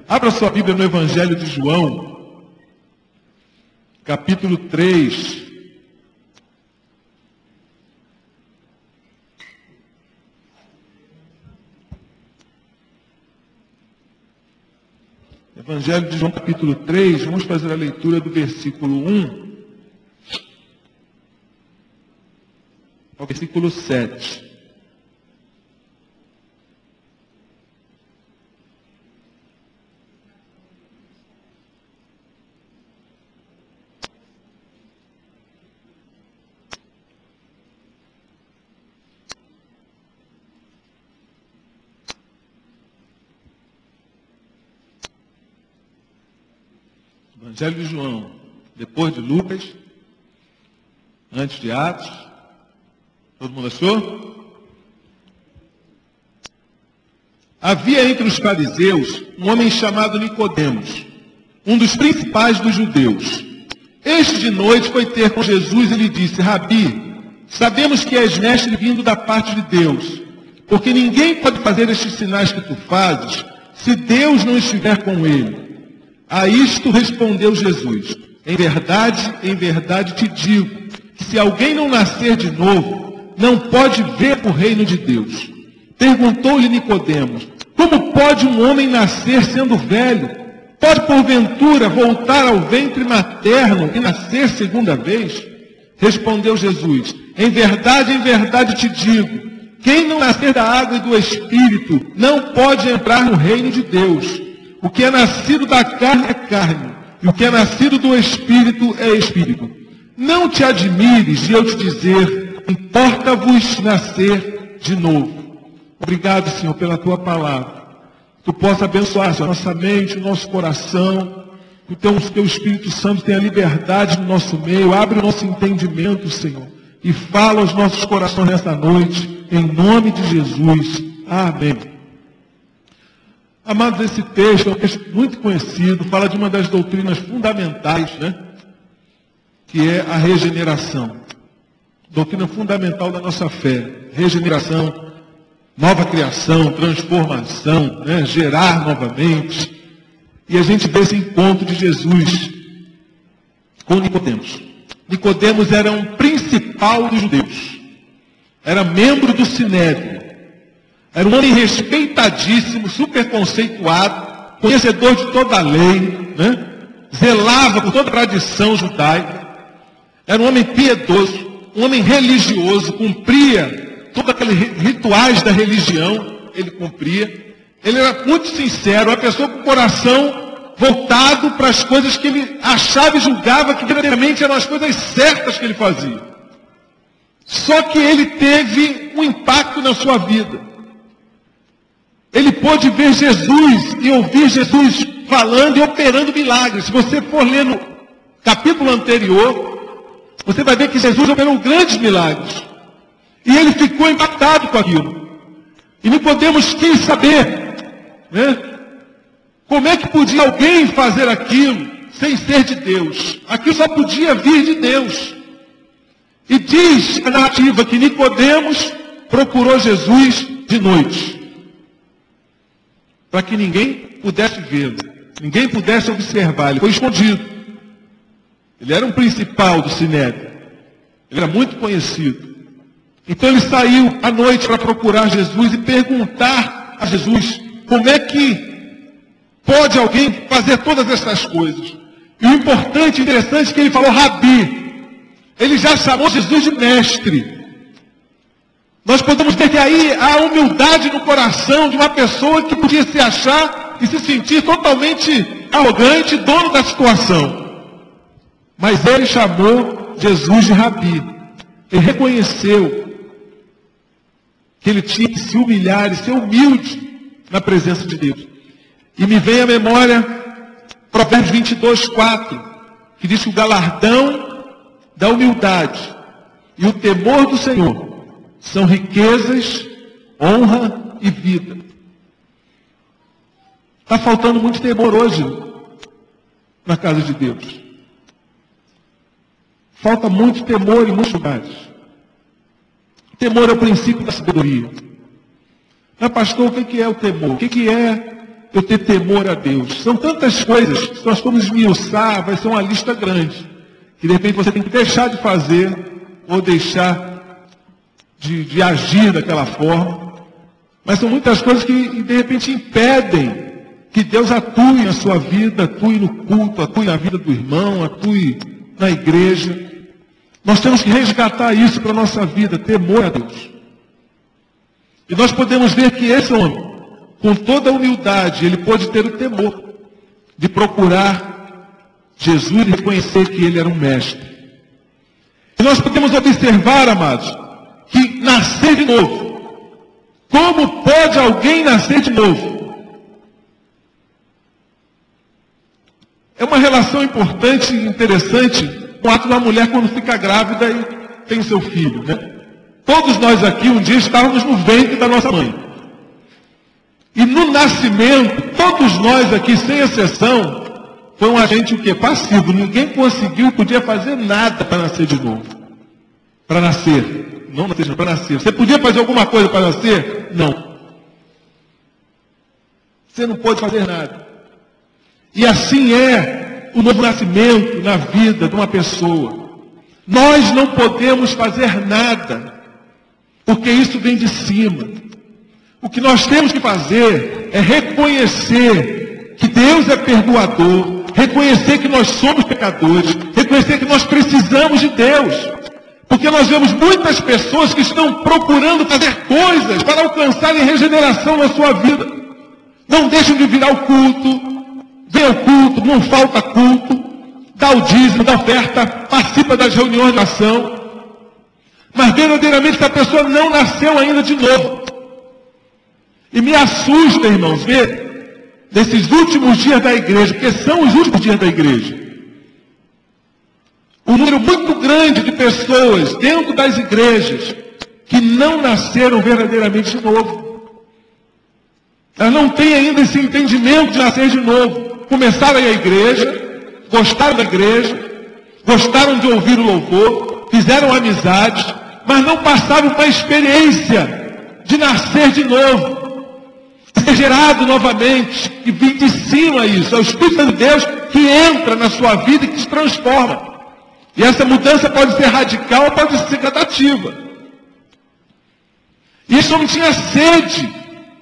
Abra sua Bíblia no Evangelho de João, capítulo 3. Evangelho de João, capítulo 3, vamos fazer a leitura do versículo 1 ao versículo 7. Evangelho de João, depois de Lucas, antes de Atos. Todo mundo achou? Havia entre os fariseus um homem chamado Nicodemos, um dos principais dos judeus. Este de noite foi ter com Jesus e lhe disse: Rabi, sabemos que és mestre vindo da parte de Deus, porque ninguém pode fazer estes sinais que tu fazes, se Deus não estiver com ele. A isto respondeu Jesus: em verdade te digo, que se alguém não nascer de novo, não pode ver o reino de Deus. Perguntou-lhe Nicodemos: como pode um homem nascer sendo velho? Pode porventura voltar ao ventre materno e nascer segunda vez? Respondeu Jesus: em verdade te digo, quem não nascer da água e do Espírito, não pode entrar no reino de Deus. O que é nascido da carne é carne, e o que é nascido do Espírito é Espírito. Não te admires de eu te dizer, importa-vos nascer de novo. Obrigado, Senhor, pela tua palavra. Tu possa abençoar a nossa mente, o nosso coração, que o teu Espírito Santo tenha liberdade no nosso meio. Abre o nosso entendimento, Senhor, e fala aos nossos corações nesta noite, em nome de Jesus. Amém. Amados, esse texto é um texto muito conhecido, fala de uma das doutrinas fundamentais, que é a regeneração. Doutrina fundamental da nossa fé. Regeneração, nova criação, transformação, gerar novamente. E a gente vê esse encontro de Jesus com Nicodemos. Nicodemos era um principal dos judeus. Era membro do Sinédrio. Era um homem respeitadíssimo, super conceituado, conhecedor de toda a lei, zelava por toda a tradição judaica. Era um homem piedoso, um homem religioso, cumpria todos aqueles rituais da religião, ele cumpria. Ele era muito sincero, uma pessoa com o coração voltado para as coisas que ele achava e julgava que verdadeiramente eram as coisas certas que ele fazia. Só que ele teve um impacto na sua vida. Ele pôde ver Jesus e ouvir Jesus falando e operando milagres. Se você for ler no capítulo anterior, você vai ver que Jesus operou grandes milagres. E ele ficou impactado com aquilo. E Nicodemos quis saber, como é que podia alguém fazer aquilo sem ser de Deus? Aquilo só podia vir de Deus. E diz a narrativa que Nicodemos procurou Jesus de noite, para que ninguém pudesse vê-lo, ninguém pudesse observar. Ele foi escondido. Ele era um principal do Sinédrio. Ele era muito conhecido. Então ele saiu à noite para procurar Jesus e perguntar a Jesus como é que pode alguém fazer todas essas coisas. E o importante, interessante, é que ele falou Rabi. Ele já chamou Jesus de mestre. Nós podemos ver que aí há humildade no coração de uma pessoa que podia se achar e se sentir totalmente arrogante, dono da situação. Mas ele chamou Jesus de Rabi. Ele reconheceu que ele tinha que se humilhar e ser humilde na presença de Deus. E me vem à memória Provérbios 22:4, que diz que o galardão da humildade e o temor do Senhor são riquezas, honra e vida. Está faltando muito temor hoje na casa de Deus. Falta muito temor em muitos lugares. Temor é o princípio da sabedoria. Mas pastor, o que é o temor? O que é eu ter temor a Deus. São tantas coisas que se nós formos esmiuçar, vai ser uma lista grande. Que de repente você tem que deixar de fazer ou deixar de agir daquela forma. Mas são muitas coisas que de repente impedem que Deus atue na sua vida, atue no culto, atue na vida do irmão, atue na igreja. Nós temos que resgatar isso para a nossa vida, temor a Deus. E nós podemos ver que esse homem, com toda a humildade, ele pôde ter o temor de procurar Jesus e reconhecer que ele era um mestre. E nós podemos observar, amados, que nascer de novo. Como pode alguém nascer de novo? É uma relação importante e interessante com o ato da mulher quando fica grávida e tem o seu filho, né? Todos nós aqui um dia estávamos no ventre da nossa mãe. E no nascimento, todos nós aqui, sem exceção, foi um agente o quê? Passivo. Ninguém conseguiu, podia fazer nada para nascer de novo. Para nascer. Não nascer, para nascer. Você podia fazer alguma coisa para nascer? Não. Você não pode fazer nada. E assim é o novo nascimento na vida de uma pessoa. Nós não podemos fazer nada, porque isso vem de cima. O que nós temos que fazer é reconhecer que Deus é perdoador, reconhecer que nós somos pecadores, reconhecer que nós precisamos de Deus. Porque nós vemos muitas pessoas que estão procurando fazer coisas para alcançarem regeneração na sua vida. Não deixam de vir ao culto, vem ao culto, não falta culto, dá o dízimo, dá oferta, participa das reuniões de oração. Mas verdadeiramente essa pessoa não nasceu ainda de novo. E me assusta, irmãos, ver nesses últimos dias da igreja, porque são os últimos dias da igreja, um número muito grande de pessoas dentro das igrejas que não nasceram verdadeiramente de novo. Elas não têm ainda esse entendimento de nascer de novo. Começaram a ir à igreja, gostaram da igreja, gostaram de ouvir o louvor, fizeram amizades, mas não passaram uma experiência de nascer de novo, de ser gerado novamente, e vir de cima isso. É o Espírito de Deus que entra na sua vida e que te transforma. E essa mudança pode ser radical ou pode ser gradativa. E esse homem tinha sede.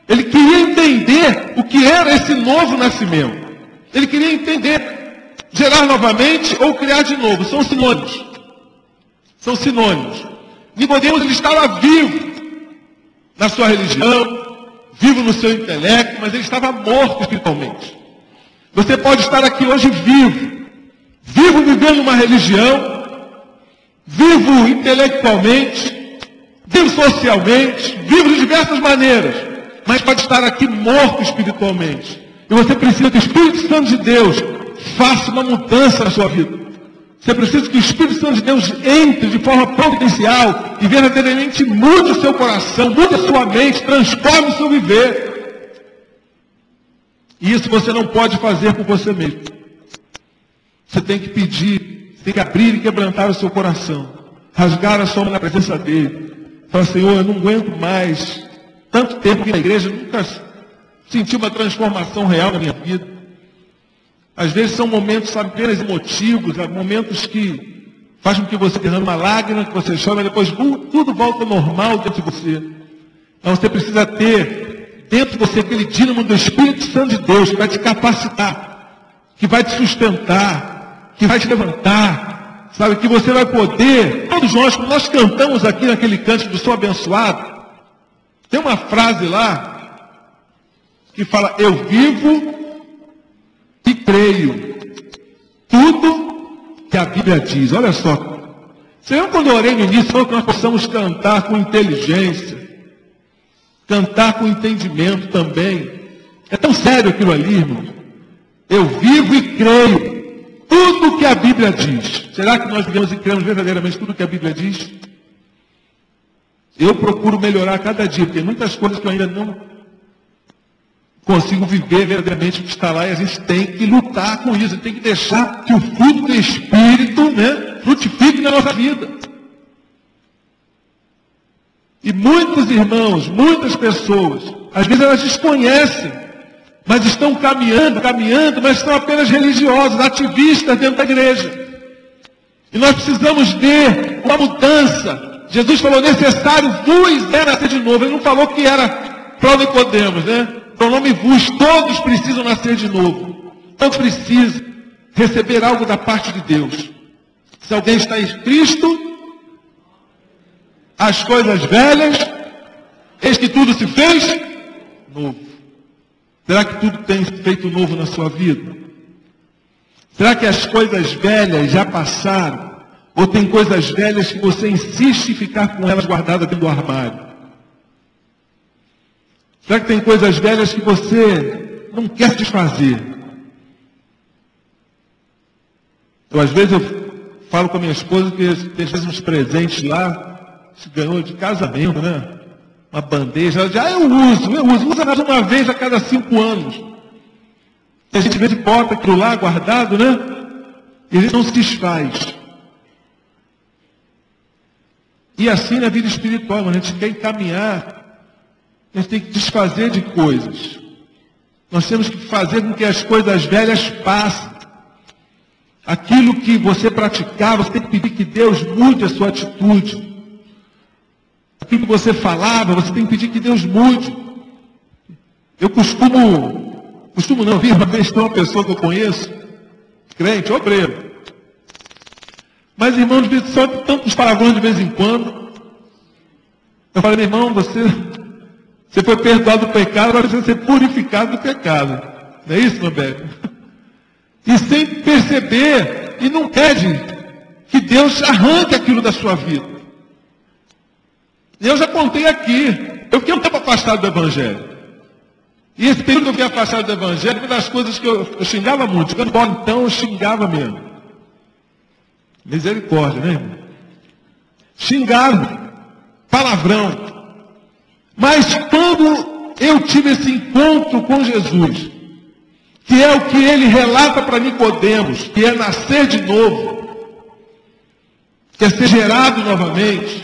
Ele queria entender o que era esse novo nascimento. Ele queria entender, gerar novamente ou criar de novo. São sinônimos. São sinônimos. Nicodemos, ele estava vivo na sua religião, vivo no seu intelecto, mas ele estava morto espiritualmente. Você pode estar aqui hoje vivo vivendo uma religião, vivo intelectualmente, vivo socialmente, vivo de diversas maneiras, mas pode estar aqui morto espiritualmente. E você precisa que o Espírito Santo de Deus faça uma mudança na sua vida. Você precisa que o Espírito Santo de Deus entre de forma providencial e verdadeiramente mude o seu coração, mude a sua mente, transforme o seu viver. E isso você não pode fazer por você mesmo. Você tem que pedir, tem que abrir e quebrantar o seu coração, rasgar a sua mão na presença dele. Falar, Senhor, eu não aguento mais tanto tempo aqui na igreja, nunca senti uma transformação real na minha vida. Às vezes são momentos, sabe, apenas emotivos, momentos que fazem com que você derrame uma lágrima, que você chora, mas depois tudo volta normal dentro de você. Então você precisa ter dentro de você aquele dínamo do Espírito Santo de Deus, que vai te capacitar, que vai te sustentar, que vai te levantar, sabe, que você vai poder, todos nós, quando nós cantamos aqui naquele cântico do Sou Abençoado, tem uma frase lá, que fala, eu vivo e creio tudo que a Bíblia diz. Olha só, Senhor, quando eu orei no início, falou que nós possamos cantar com inteligência, cantar com entendimento também. É tão sério aquilo ali, irmão. Eu vivo e creio tudo que a Bíblia diz. Será que nós vivemos e cremos verdadeiramente tudo que a Bíblia diz? Eu procuro melhorar cada dia, porque tem muitas coisas que eu ainda não consigo viver verdadeiramente o que está lá, e a gente tem que lutar com isso, tem que deixar que o fruto do Espírito, né, frutifique na nossa vida. E muitos irmãos, muitas pessoas, às vezes elas desconhecem mas estão caminhando, mas são apenas religiosos, ativistas dentro da igreja. E nós precisamos de uma mudança. Jesus falou, necessário vos é nascer de novo. Ele não falou que era para Nicodemos, né? Pronome vos, todos precisam nascer de novo. Todos precisam receber algo da parte de Deus. Se alguém está em Cristo, as coisas velhas, eis que tudo se fez novo. Será que tudo tem feito novo na sua vida? Será que as coisas velhas já passaram? Ou tem coisas velhas que você insiste em ficar com elas guardadas dentro do armário? Será que tem coisas velhas que você não quer desfazer? Às vezes eu falo com a minha esposa que tem às vezes uns presentes lá, se ganhou de casamento, né? Uma bandeja, ela diz, usa mais uma vez a cada 5 anos. E a gente vê de bota aquilo lá guardado, né? E ele não se desfaz. E assim na vida espiritual, quando a gente quer encaminhar, a gente tem que desfazer de coisas. Nós temos que fazer com que as coisas velhas passem. Aquilo que você praticava, você tem que pedir que Deus mude a sua atitude. Aquilo que você falava, você tem que pedir que Deus mude. Eu costumo não, vi uma vez uma pessoa que eu conheço, crente, obreiro. Mas, irmão, só tantos palavrões de vez em quando. Eu falei, meu irmão, você foi perdoado do pecado, agora você vai ser purificado do pecado. Não é isso, meu velho? E sem perceber, e não pede que Deus arranque aquilo da sua vida. Eu já contei aqui, eu fiquei um tempo afastado do Evangelho. E esse período que eu fiquei afastado do Evangelho, uma das coisas que eu xingava muito. Jogando bola, então, eu xingava mesmo. Misericórdia, né, irmão? Xingava, palavrão. Mas quando eu tive esse encontro com Jesus, que é o que ele relata para Nicodemos, que é nascer de novo, que é ser gerado novamente,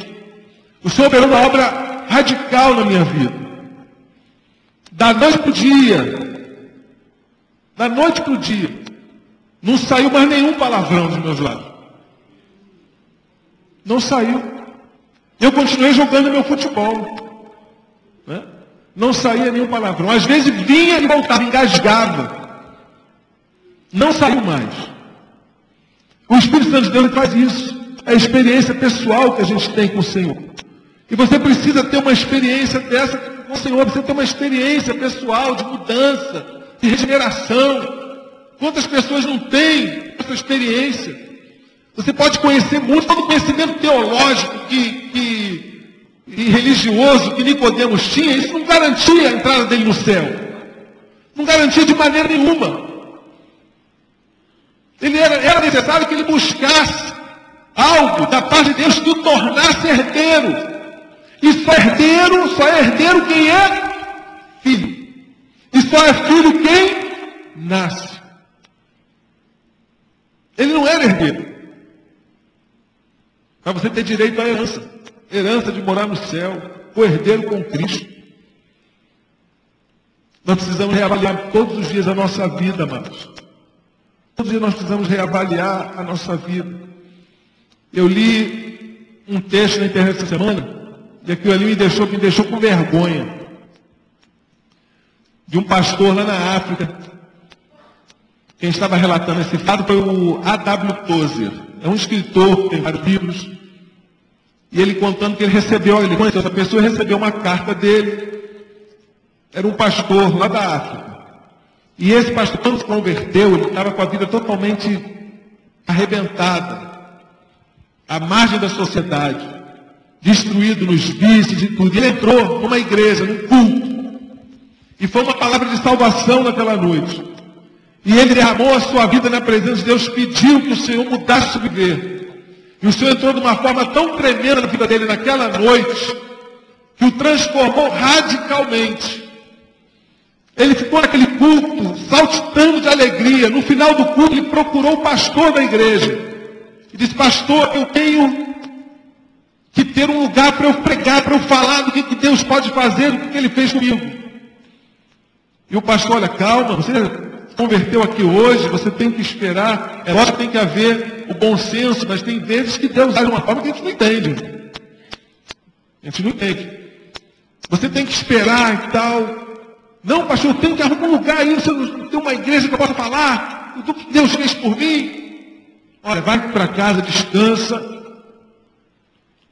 o Senhor operou uma obra radical na minha vida. Da noite para o dia, não saiu mais nenhum palavrão dos meus lábios. Não saiu. Eu continuei jogando meu futebol. Né? Não saía nenhum palavrão. Às vezes vinha e voltava, engasgava. Não saiu mais. O Espírito Santo de Deus faz isso. É a experiência pessoal que a gente tem com o Senhor. E você precisa ter uma experiência dessa com o Senhor. Você tem uma experiência pessoal de mudança, de regeneração. Quantas pessoas não têm essa experiência? Você pode conhecer muito, todo o conhecimento teológico e religioso que Nicodemos tinha, isso não garantia a entrada dele no céu. Não garantia de maneira nenhuma. Era necessário que ele buscasse algo da parte de Deus que o tornasse herdeiro. E só é herdeiro quem é filho. E só é filho quem nasce. Ele não era herdeiro. Para você ter direito à herança de morar no céu, o herdeiro com Cristo. Nós precisamos reavaliar todos os dias a nossa vida, amados. Todos os dias nós precisamos reavaliar a nossa vida. Eu li um texto na internet essa semana, e aquilo ali me deixou com vergonha. De um pastor lá na África. Quem estava relatando esse fato foi o A.W. Tozer. É um escritor, tem vários livros. E ele contando que ele conheceu essa pessoa, recebeu uma carta dele. Era um pastor lá da África. E esse pastor, quando se converteu, ele estava com a vida totalmente arrebentada. À margem da sociedade. Destruído nos vícios e tudo. E ele entrou numa igreja, num culto. E foi uma palavra de salvação naquela noite. E ele derramou a sua vida na presença de Deus, pediu que o Senhor mudasse o seu viver. E o Senhor entrou de uma forma tão tremenda na vida dele naquela noite, que o transformou radicalmente. Ele ficou naquele culto, saltitando de alegria. No final do culto, ele procurou o pastor da igreja. E disse, pastor, eu tenho que ter um lugar para eu pregar, para eu falar do que Deus pode fazer, do que ele fez comigo. E o pastor, olha, calma, você converteu aqui hoje, você tem que esperar. É lógico que tem que haver o bom senso, mas tem vezes que Deus age de uma forma que a gente não entende. A gente não entende. Você tem que esperar e tal. Não, pastor, eu tenho que arrumar um lugar aí, você não tem uma igreja que eu possa falar do que Deus fez por mim. Olha, vai para casa, descansa,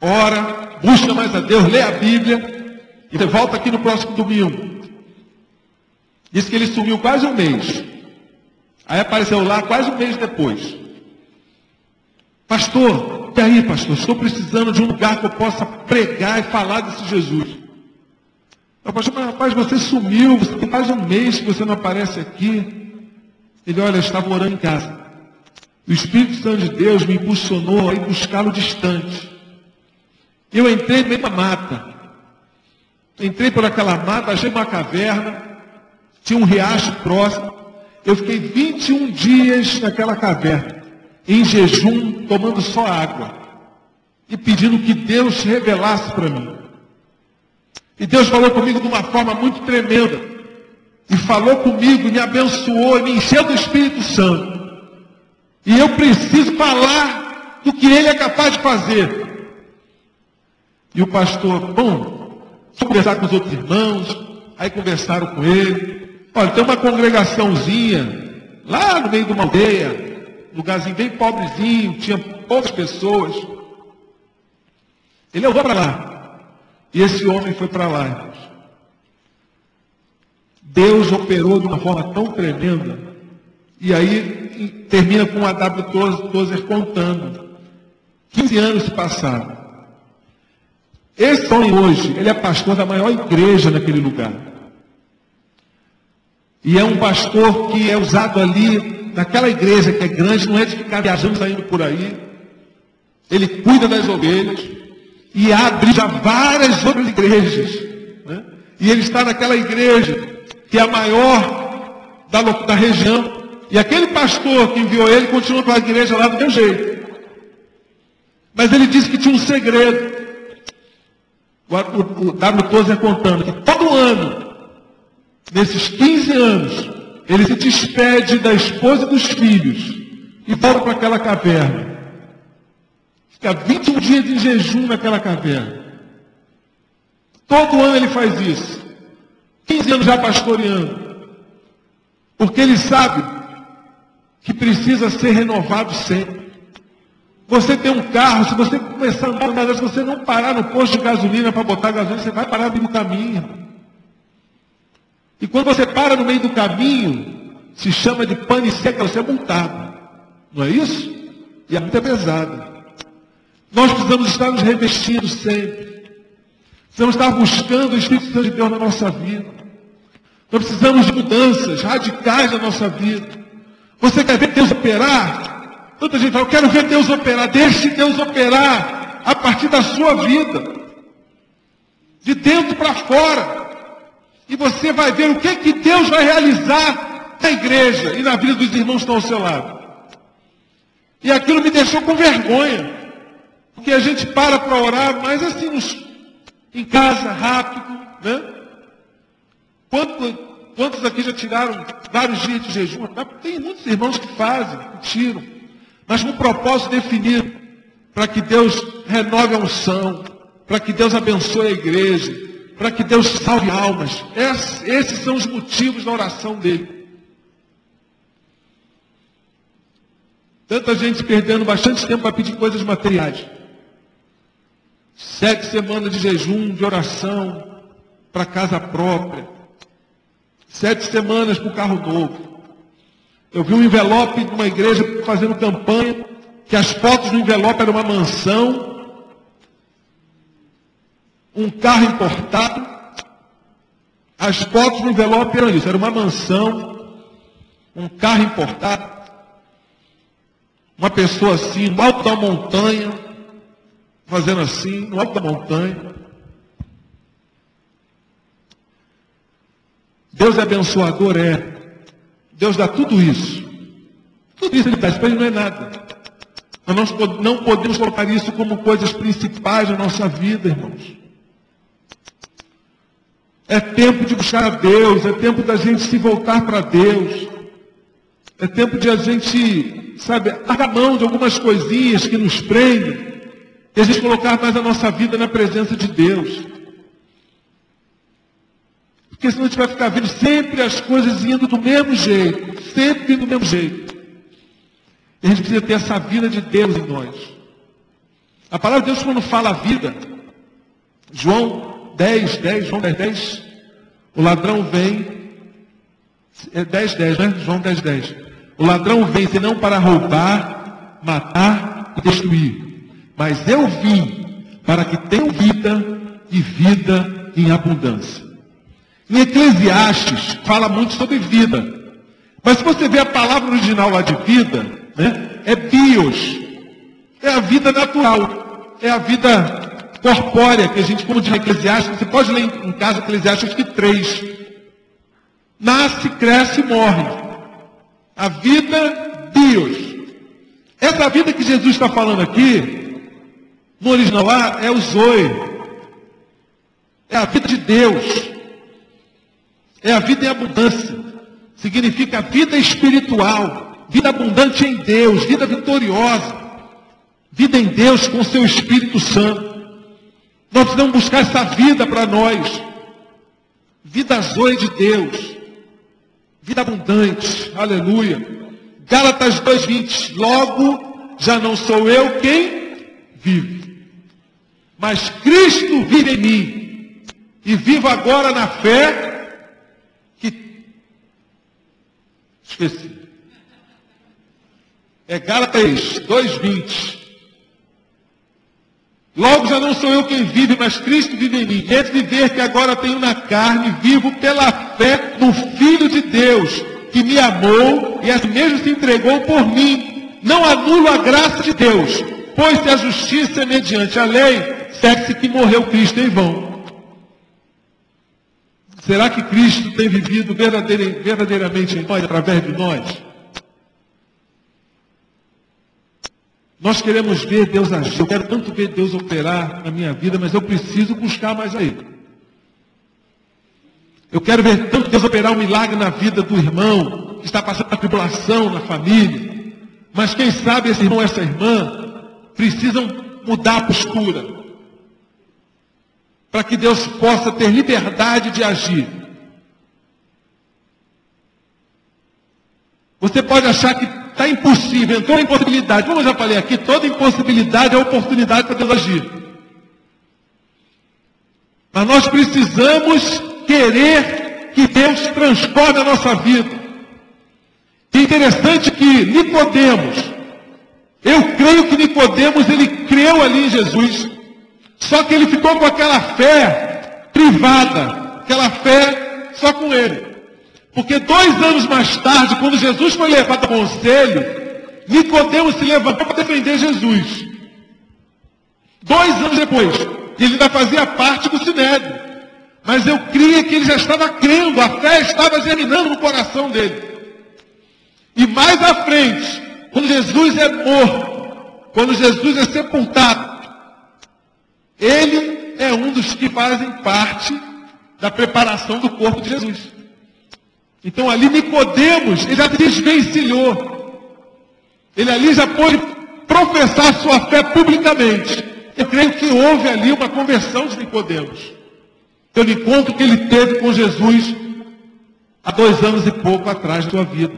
ora, busca mais a Deus, lê a Bíblia, e você volta aqui no próximo domingo. Disse que ele sumiu quase um mês. Aí apareceu lá quase um mês depois. Pastor, e aí, pastor? Estou precisando de um lugar que eu possa pregar e falar desse Jesus. Eu, pastor, mas rapaz, você sumiu, você tem quase um mês que você não aparece aqui. Ele, olha, eu estava orando em casa. O Espírito Santo de Deus me impulsionou a ir buscá-lo distante. Eu entrei no meio da mata. Entrei por aquela mata, achei uma caverna, tinha um riacho próximo. Eu fiquei 21 dias naquela caverna, em jejum, tomando só água. E pedindo que Deus revelasse para mim. E Deus falou comigo de uma forma muito tremenda. E falou comigo, me abençoou, me encheu do Espírito Santo. E eu preciso falar do que Ele é capaz de fazer. E o pastor, bom, fui conversar com os outros irmãos, aí conversaram com ele. Olha, tem uma congregaçãozinha, lá no meio de uma aldeia, lugarzinho bem pobrezinho, tinha poucas pessoas. Ele, eu vou para lá. E esse homem foi para lá, irmãos. Deus operou de uma forma tão tremenda. E aí termina com a W. Tozer contando. 15 anos se passaram. Esse homem hoje, ele é pastor da maior igreja naquele lugar. E é um pastor que é usado ali, naquela igreja que é grande, não é de ficar viajando, saindo por aí. Ele cuida das ovelhas. E abre já várias outras igrejas. Né? E ele está naquela igreja, que é a maior da região. E aquele pastor que enviou ele continua com a igreja lá do meu jeito. Mas ele disse que tinha um segredo. O W. Tozer contando que todo ano, nesses 15 anos, ele se despede da esposa e dos filhos e volta para aquela caverna. Fica 21 dias em jejum naquela caverna. Todo ano ele faz isso. 15 anos já pastoreando. Porque ele sabe que precisa ser renovado sempre. Você tem um carro, se você começar a andar, se você não parar no posto de gasolina para botar gasolina, você vai parar no meio do caminho. E quando você para no meio do caminho, se chama de pane seca, você é multado. Não é isso? E a multa é pesada. Nós precisamos estar nos revestindo sempre. Precisamos estar buscando o Espírito Santo de Deus na nossa vida. Nós precisamos de mudanças radicais na nossa vida. Você quer ver Deus operar? Tanta gente fala, eu quero ver Deus operar. Deixe Deus operar a partir da sua vida. De dentro para fora. E você vai ver o que Deus vai realizar na igreja e na vida dos irmãos que estão ao seu lado. E aquilo me deixou com vergonha. Porque a gente para orar, mas assim, em casa, rápido, né? Quantos aqui já tiraram vários dias de jejum? Tem muitos irmãos que fazem, que tiram. Mas com um propósito definido, para que Deus renove a unção, para que Deus abençoe a igreja, para que Deus salve almas. Esses são os motivos da oração dele. Tanta gente perdendo bastante tempo para pedir coisas materiais. 7 semanas de jejum, de oração, para casa própria. 7 semanas para o carro novo. Eu vi um envelope de uma igreja fazendo campanha, que as fotos do envelope eram uma mansão, um carro importado. As fotos do envelope eram isso, era uma mansão, um carro importado, uma pessoa assim, no alto da montanha, fazendo assim, no alto da montanha. Deus é abençoador, é. Deus dá tudo isso. Tudo isso Ele dá, isso para Ele não é nada. Mas nós não podemos colocar isso como coisas principais da nossa vida, irmãos. É tempo de buscar a Deus, é tempo da gente se voltar para Deus. É tempo de a gente, largar mão de algumas coisinhas que nos prendem e a gente colocar mais a nossa vida na presença de Deus. Porque senão a gente vai ficar vendo sempre as coisas indo do mesmo jeito, sempre do mesmo jeito. E a gente precisa ter essa vida de Deus em nós. A palavra de Deus, quando fala a vida, João 10, o ladrão vem, é 10, né? João 10. O ladrão vem senão para roubar, matar e destruir. Mas eu vim para que tenham vida e vida em abundância. Em Eclesiastes fala muito sobre vida. Mas se você ver a palavra original lá de vida, né, é bios. É a vida natural. É a vida corpórea, que a gente, como diz em Eclesiastes, você pode ler em casa Eclesiastes 3. Nasce, cresce e morre. A vida bios. Essa vida que Jesus está falando aqui, no original lá, é o Zoe. É a vida de Deus. É a vida em abundância. Significa vida espiritual. Vida abundante em Deus. Vida vitoriosa. Vida em Deus com o seu Espírito Santo. Nós precisamos buscar essa vida para nós. Vida Zoe de Deus. Vida abundante. Aleluia. Gálatas 2:20. Logo, já não sou eu quem vive, mas Cristo vive em mim. E vivo agora na fé que... Esqueci. É Gálatas 2:20. Logo já não sou eu quem vive, mas Cristo vive em mim. E esse viver que agora tenho na carne, vivo pela fé no Filho de Deus, que me amou e assim mesmo se entregou por mim. Não anulo a graça de Deus, pois se a justiça é mediante a lei, segue-se que morreu Cristo em vão. Será que Cristo tem vivido verdadeiramente em nós, através de nós? Nós queremos ver Deus agir. Eu quero tanto ver Deus operar na minha vida, mas eu preciso buscar mais a Ele. Eu quero ver tanto Deus operar um milagre na vida do irmão que está passando uma tribulação na família. Mas quem sabe esse irmão, essa irmã, precisam mudar a postura. Para que Deus possa ter liberdade de agir. Você pode achar que está impossível, entrou em impossibilidade. Como eu já falei aqui, toda impossibilidade é oportunidade para Deus agir. Mas nós precisamos querer que Deus transforme a nossa vida. É interessante que Nicodemos, eu creio que Nicodemos, ele creu ali em Jesus, só que ele ficou com aquela fé privada, aquela fé só com ele. Porque 2 anos mais tarde, quando Jesus foi levado ao conselho, Nicodemos se levantou para defender Jesus. 2 anos depois, ele ainda fazia parte do Sinédrio. Mas eu cria que ele já estava crendo, a fé estava germinando no coração dele. E mais à frente, quando Jesus é morto, quando Jesus é sepultado, ele é um dos que fazem parte da preparação do corpo de Jesus. Então ali Nicodemos, ele já se desvencilhou. Ele ali já pôde professar sua fé publicamente. Eu creio que houve ali uma conversão de Nicodemos. Pelo encontro que ele teve com Jesus há 2 anos e pouco atrás da sua vida.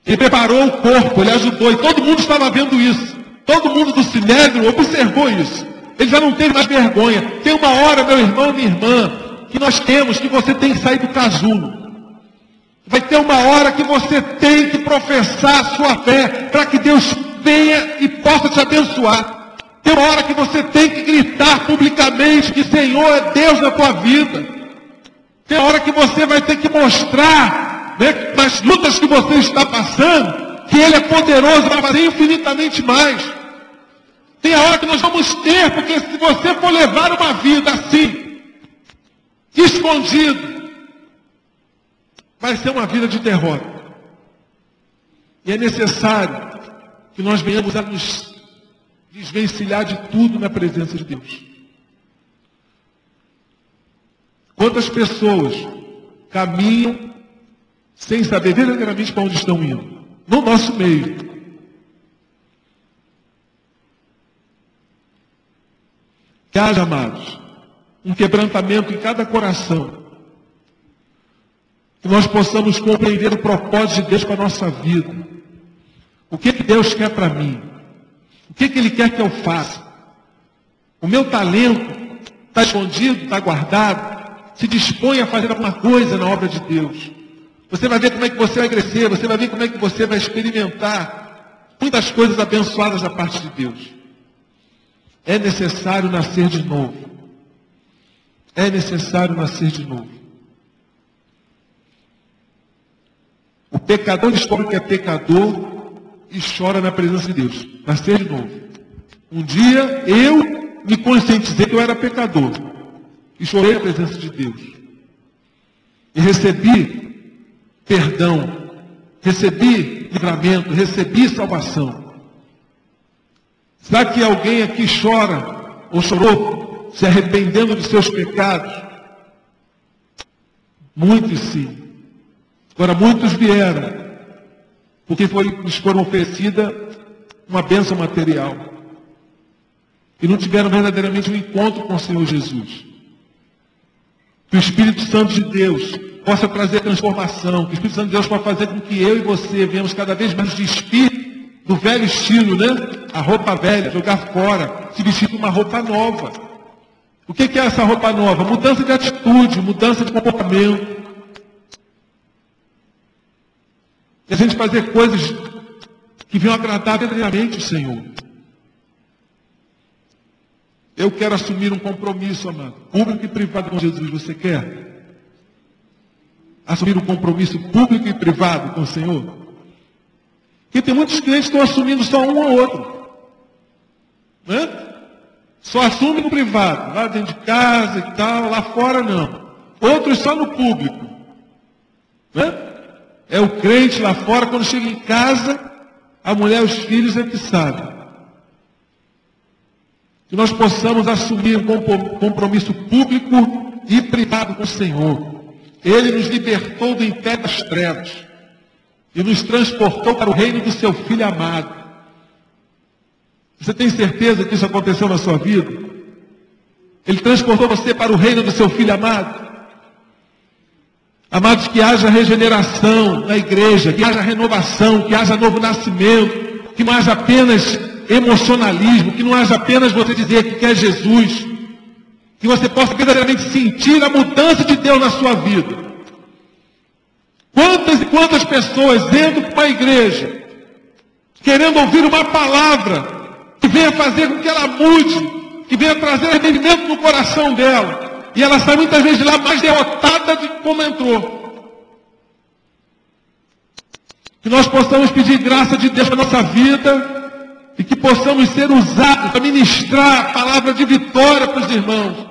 Ele preparou o corpo, ele ajudou, e todo mundo estava vendo isso. Todo mundo do Sinédrio observou isso. Ele já não teve mais vergonha. Tem uma hora, meu irmão, minha irmã, que nós temos, que você tem que sair do casulo. Vai ter uma hora que você tem que professar a sua fé para que Deus venha e possa te abençoar. Tem uma hora que você tem que gritar publicamente que Senhor é Deus na tua vida. Tem uma hora que você vai ter que mostrar, né, nas lutas que você está passando, que Ele é poderoso para fazer infinitamente mais. Tem a hora que nós vamos ter, porque se você for levar uma vida assim, escondido, vai ser uma vida de derrota. E é necessário que nós venhamos a nos desvencilhar de tudo na presença de Deus. Quantas pessoas caminham sem saber verdadeiramente para onde estão indo? No nosso meio. Que haja, amados, um quebrantamento em cada coração. Que nós possamos compreender o propósito de Deus para a nossa vida. O que Deus quer para mim? O que Ele quer que eu faça? O meu talento está escondido, está guardado? Se dispõe a fazer alguma coisa na obra de Deus. Você vai ver como é que você vai crescer, você vai ver como é que você vai experimentar muitas coisas abençoadas da parte de Deus. É necessário nascer de novo. É necessário nascer de novo. O pecador descobre que é pecador e chora na presença de Deus. Nascer de novo. Um dia eu me conscientizei que eu era pecador. E chorei na presença de Deus. E recebi perdão. Recebi livramento. Recebi salvação. Será que alguém aqui chora ou chorou se arrependendo de seus pecados? Muitos sim. Agora muitos vieram porque lhes foram oferecida uma bênção material. E não tiveram verdadeiramente um encontro com o Senhor Jesus. Que o Espírito Santo de Deus possa trazer transformação. Que o Espírito Santo de Deus possa fazer com que eu e você venhamos cada vez mais de espírito do velho estilo, né? A roupa velha, jogar fora, se vestir com uma roupa nova. O que é essa roupa nova? Mudança de atitude, mudança de comportamento. E a gente fazer coisas que venham agradar verdadeiramente o Senhor. Eu quero assumir um compromisso, amado, público e privado com Jesus. Você quer? Assumir um compromisso público e privado com o Senhor? Porque tem muitos crentes que estão assumindo só um ou outro. Né? Só assume no privado, lá dentro de casa e tal, lá fora não. Outros só no público. Né? É o crente lá fora, quando chega em casa, a mulher e os filhos é que sabem. Que nós possamos assumir um compromisso público e privado com o Senhor. Ele nos libertou do império das trevas e nos transportou para o reino do seu Filho amado. Você tem certeza que isso aconteceu na sua vida? Ele transportou você para o reino do seu Filho amado? Amados, que haja regeneração na igreja, que haja renovação, que haja novo nascimento, que não haja apenas emocionalismo, que não haja apenas você dizer que quer Jesus, que você possa verdadeiramente sentir a mudança de Deus na sua vida. Quantas e quantas pessoas entram para a igreja, querendo ouvir uma palavra, que venha fazer com que ela mude, que venha trazer arrependimento no coração dela, e ela sai muitas vezes de lá mais derrotada de como entrou. Que nós possamos pedir graça de Deus na nossa vida, e que possamos ser usados para ministrar a palavra de vitória para os irmãos.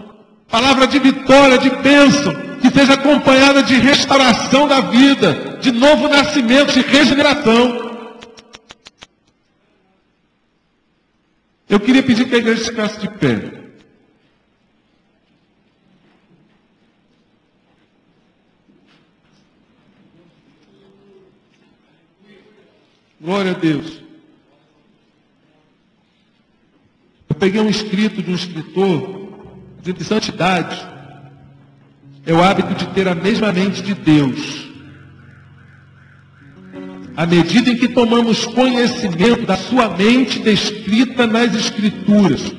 Palavra de vitória, de bênção, que seja acompanhada de restauração da vida, de novo nascimento, de regeneração. Eu queria pedir que a igreja ficasse de pé. Glória a Deus. Eu peguei um escrito de um escritor, de santidade, é o hábito de ter a mesma mente de Deus. À medida em que tomamos conhecimento da sua mente descrita nas Escrituras.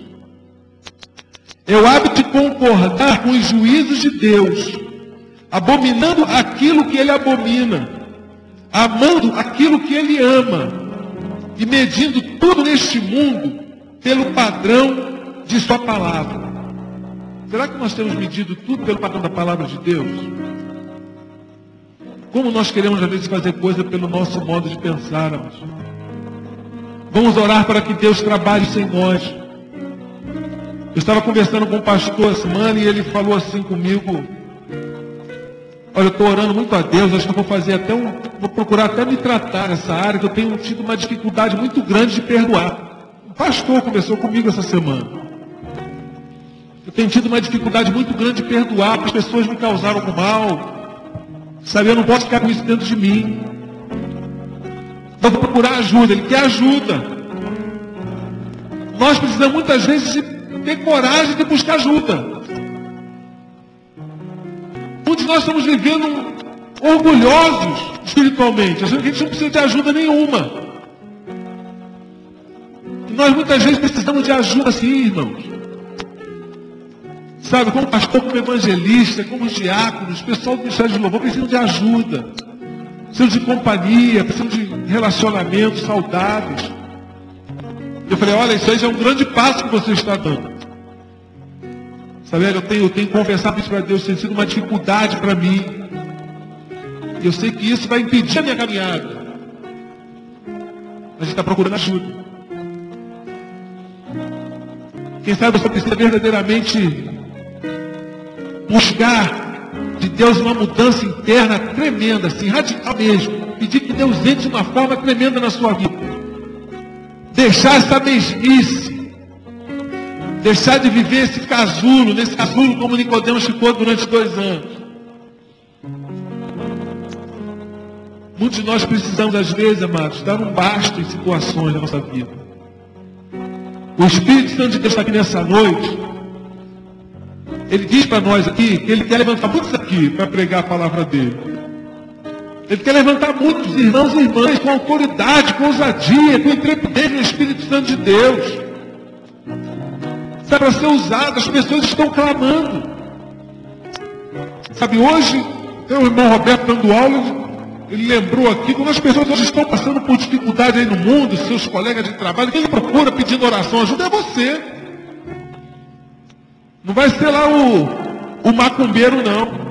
É o hábito de concordar com os juízos de Deus, abominando aquilo que Ele abomina, amando aquilo que Ele ama, e medindo tudo neste mundo pelo padrão de sua palavra. Será que nós temos medido tudo pelo padrão da palavra de Deus? Como nós queremos às vezes fazer coisa pelo nosso modo de pensar, amados. Vamos orar para que Deus trabalhe sem nós. Eu estava conversando com um pastor essa semana e ele falou assim comigo: olha, eu estou orando muito a Deus, acho que eu vou fazer até vou procurar até me tratar nessa área, que eu tenho tido uma dificuldade muito grande de perdoar. Um pastor conversou comigo essa semana. Eu tenho tido uma dificuldade muito grande de perdoar, porque as pessoas me causaram algum mal. Sabe, eu não posso ficar com isso dentro de mim. Eu vou procurar ajuda. Ele quer ajuda. Nós precisamos muitas vezes de ter coragem de buscar ajuda. Muitos de nós estamos vivendo orgulhosos espiritualmente, achando que a gente não precisa de ajuda nenhuma. E nós muitas vezes precisamos de ajuda assim, irmãos. Sabe, como pastor, como evangelista, como diáconos, pessoal do Ministério de Louvor precisam de ajuda. Precisam de companhia, precisam de relacionamentos saudáveis. Eu falei, olha, isso aí já é um grande passo que você está dando. Sabe, eu tenho confessado isso para Deus, tem sido uma dificuldade para mim. E eu sei que isso vai impedir a minha caminhada. A gente está procurando ajuda. Quem sabe você precisa verdadeiramente buscar de Deus uma mudança interna tremenda, assim, radical mesmo. Pedir que Deus entre de uma forma tremenda na sua vida. Deixar essa mesmice. Deixar de viver esse casulo, nesse casulo como Nicodemos ficou durante 2 anos. Muitos de nós precisamos, às vezes, amados, dar um basta em situações da nossa vida. O Espírito Santo de Deus está aqui nessa noite. Ele diz para nós aqui que Ele quer levantar muitos aqui para pregar a palavra dEle. Ele quer levantar muitos irmãos e irmãs com autoridade, com ousadia, com intrepidez no Espírito Santo de Deus. Sabe, para ser usado, as pessoas estão clamando. Sabe, hoje, tem o irmão Roberto dando aula, ele lembrou aqui, quando as pessoas hoje estão passando por dificuldade aí no mundo, seus colegas de trabalho, quem procura pedindo oração, ajuda é você. Não vai ser lá o macumbeiro, não.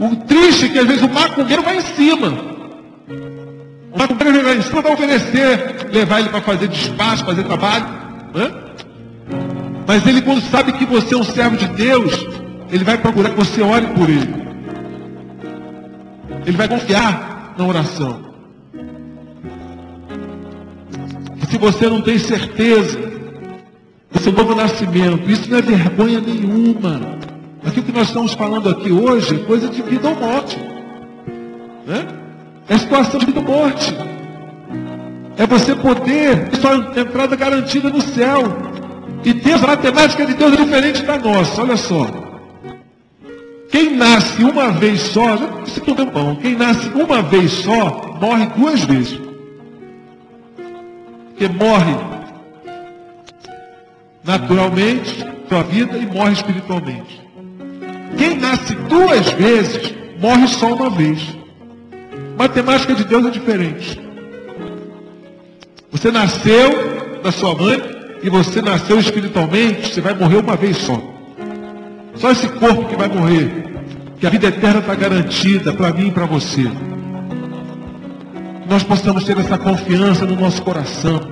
O triste é que às vezes o macumbeiro vai em cima. O macumbeiro vai em cima, vai oferecer, levar ele para fazer despacho, fazer trabalho. Né? Mas ele, quando sabe que você é um servo de Deus, ele vai procurar que você ore por ele. Ele vai confiar na oração. E se você não tem certeza do seu novo nascimento, isso não é vergonha nenhuma. Aquilo que nós estamos falando aqui hoje é coisa de vida ou morte. Né? É situação de vida ou morte. É você poder ter sua entrada garantida no céu. E Deus, a matemática de Deus é diferente da nossa. Olha só. Quem nasce uma vez só, já disse tudo bom. Quem nasce uma vez só, morre 2 vezes. Porque morre naturalmente, sua vida, e morre espiritualmente. Quem nasce 2 vezes, morre só uma vez. A matemática de Deus é diferente. Você nasceu da sua mãe e você nasceu espiritualmente, você vai morrer uma vez só. Só esse corpo que vai morrer. Que a vida eterna está garantida para mim e para você. Que nós possamos ter essa confiança no nosso coração.